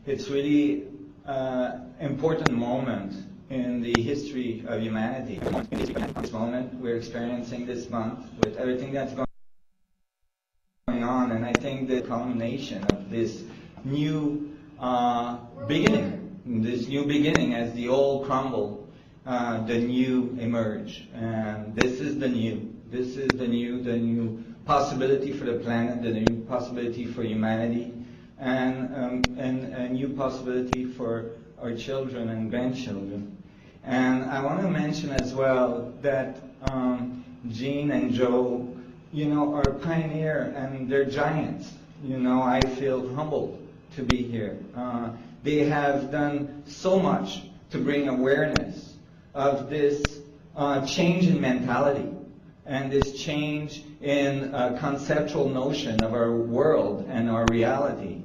it's really important moment in the history of humanity. This moment we're experiencing this month with everything that's going on, and I think the culmination of this new beginning, as the old crumble, the new emerge, and this is the new. This is the new possibility for the planet, the new possibility for humanity, and a new possibility for our children and grandchildren. And I want to mention as well that Jean and Joe, are a pioneer and they're giants. I feel humbled to be here. They have done so much to bring awareness of this change in mentality and this change in conceptual notion of our world and our reality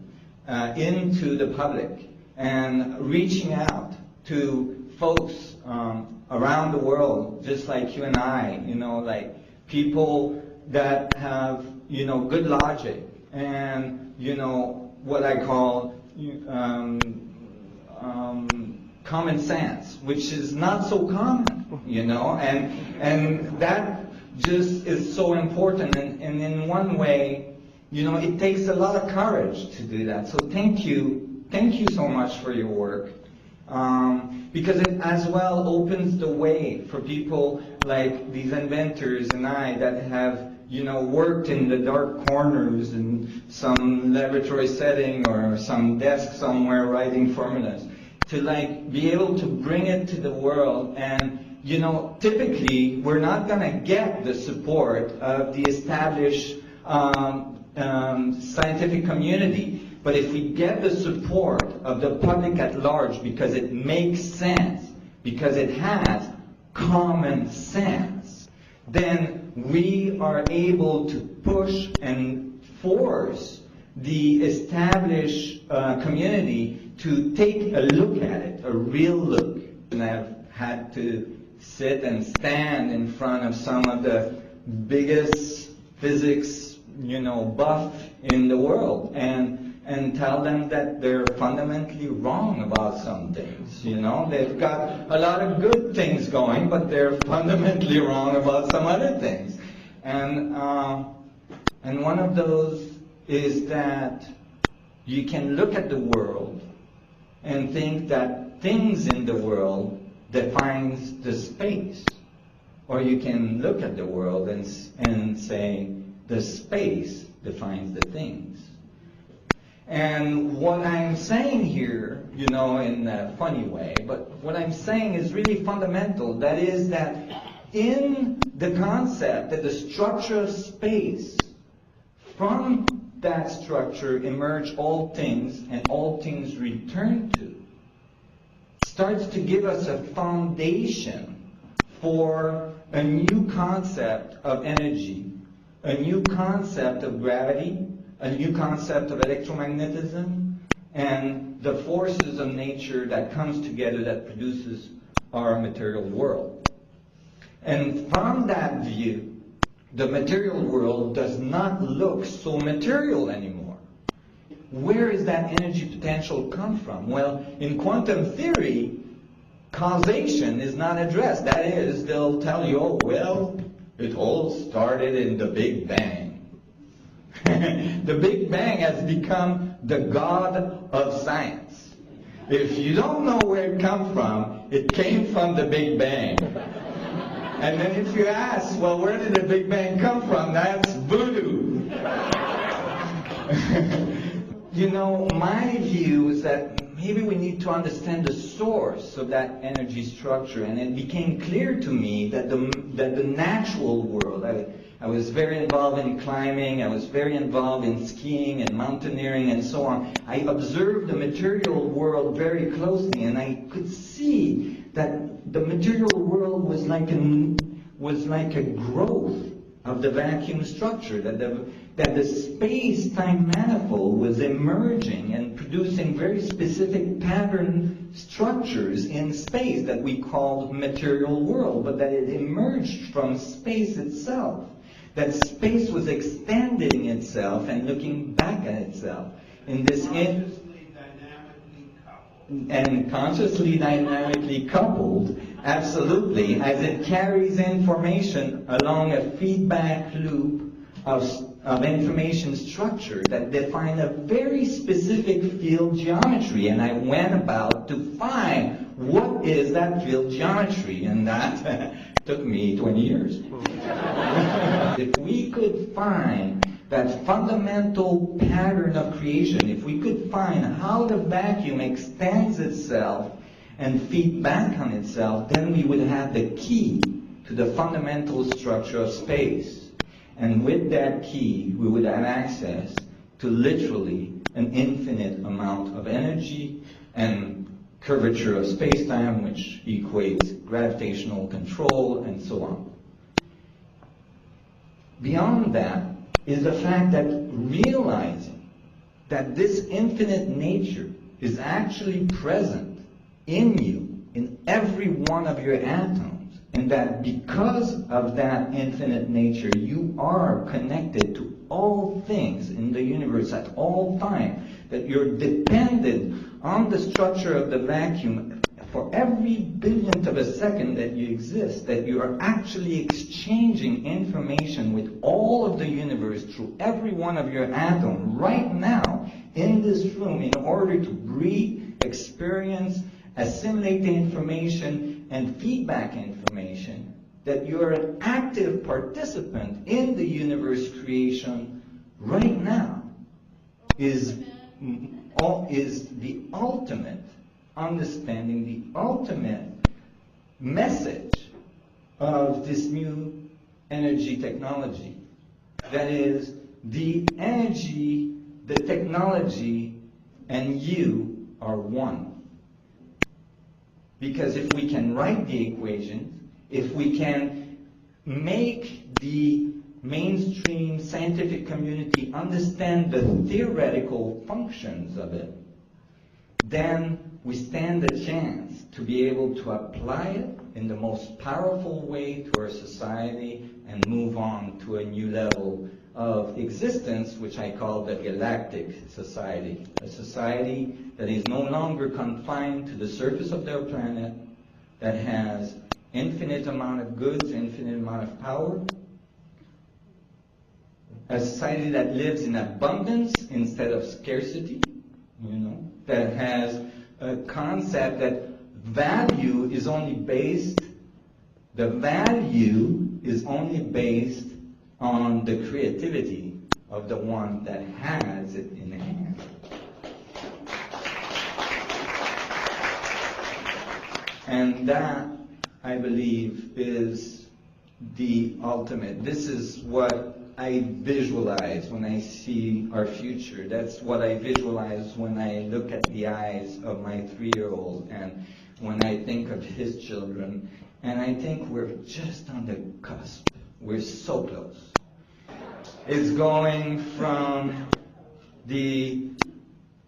into the public, and reaching out to folks around the world, just like you and I, like people that have, good logic and, what I call common sense, which is not so common, and that just is so important. And in one way, it takes a lot of courage to do that. So thank you so much for your work, because it as well opens the way for people like these inventors and I that have worked in the dark corners in some laboratory setting or some desk somewhere writing formulas, to be able to bring it to the world. And typically we're not going to get the support of the established scientific community, but if we get the support of the public at large, because it makes sense, because it has common sense, then we are able to push and force the established community to take a look at it, a real look. And I've had to sit and stand in front of some of the biggest physics, buff in the world, and tell them that they're fundamentally wrong about some things. They've got a lot of good things going, but they're fundamentally wrong about some other things. And one of those is that you can look at the world and think that things in the world defines the space, or you can look at the world and say the space defines the things. And what I'm saying here, in a funny way, but what I'm saying is really fundamental. That is that in the concept that the structure of space, from that structure emerge all things, and all things return to, starts to give us a foundation for a new concept of energy, a new concept of gravity, a new concept of electromagnetism, and the forces of nature that comes together that produces our material world. And from that view, the material world does not look so material anymore. Where is that energy potential come from? Well, in quantum theory, causation is not addressed. That is, they'll tell you, it all started in the Big Bang. The Big Bang has become the god of science. If you don't know where it comes from, it came from the Big Bang. And then if you ask, where did the Big Bang come from? That's voodoo. My view is that maybe we need to understand the source of that energy structure. And it became clear to me that the natural world, I was very involved in climbing, I was very involved in skiing and mountaineering and so on. I observed the material world very closely, and I could see that the material world was like a growth of the vacuum structure, that the space-time manifold was emerging and producing very specific pattern structures in space that we called material world, but that it emerged from space itself. That space was extending itself and looking back at itself in this Consciously dynamic and consciously dynamically coupled, absolutely, as it carries information along a feedback loop of information structure that define a very specific field geometry. And I went about to find what is that field geometry, and that took me 20 years. If we could find that fundamental pattern of creation, if we could find how the vacuum extends itself and feed back on itself, then we would have the key to the fundamental structure of space. And with that key, we would have access to literally an infinite amount of energy and curvature of space-time, which equates gravitational control and so on. Beyond that is the fact that realizing that this infinite nature is actually present in you, in every one of your atoms, and that because of that infinite nature, you are connected to all things in the universe at all times, that you're dependent on the structure of the vacuum for every billionth of a second that you exist, that you are actually exchanging information with all of the universe through every one of your atoms right now in this room in order to breathe, experience, assimilate the information, and feedback information, that you're an active participant in the universe creation right now, is the ultimate understanding, the ultimate message of this new energy technology. That is, the energy, the technology, and you are one. Because if we can write the equations, if we can make the mainstream scientific community understand the theoretical functions of it, then we stand a chance to be able to apply it in the most powerful way to our society and move on to a new level of existence, which I call the galactic society. A society that is no longer confined to the surface of their planet, that has infinite amount of goods, infinite amount of power. A society that lives in abundance instead of scarcity, that has a concept that value is only based on the creativity of the one that has it in hand. And that, I believe, is the ultimate. This is what I visualize when I see our future. That's what I visualize when I look at the eyes of my 3-year-old and when I think of his children. And I think we're just on the cusp. We're so close. It's going from the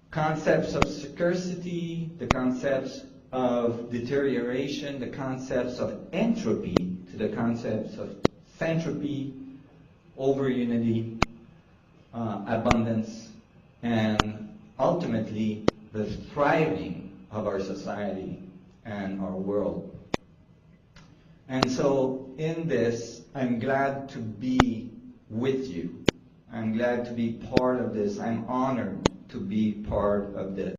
concepts of scarcity, the concepts of deterioration, the concepts of entropy, to the concepts of centropy, over unity, abundance, and ultimately the thriving of our society and our world. And so in this, I'm glad to be with you. I'm glad to be part of this. I'm honored to be part of this.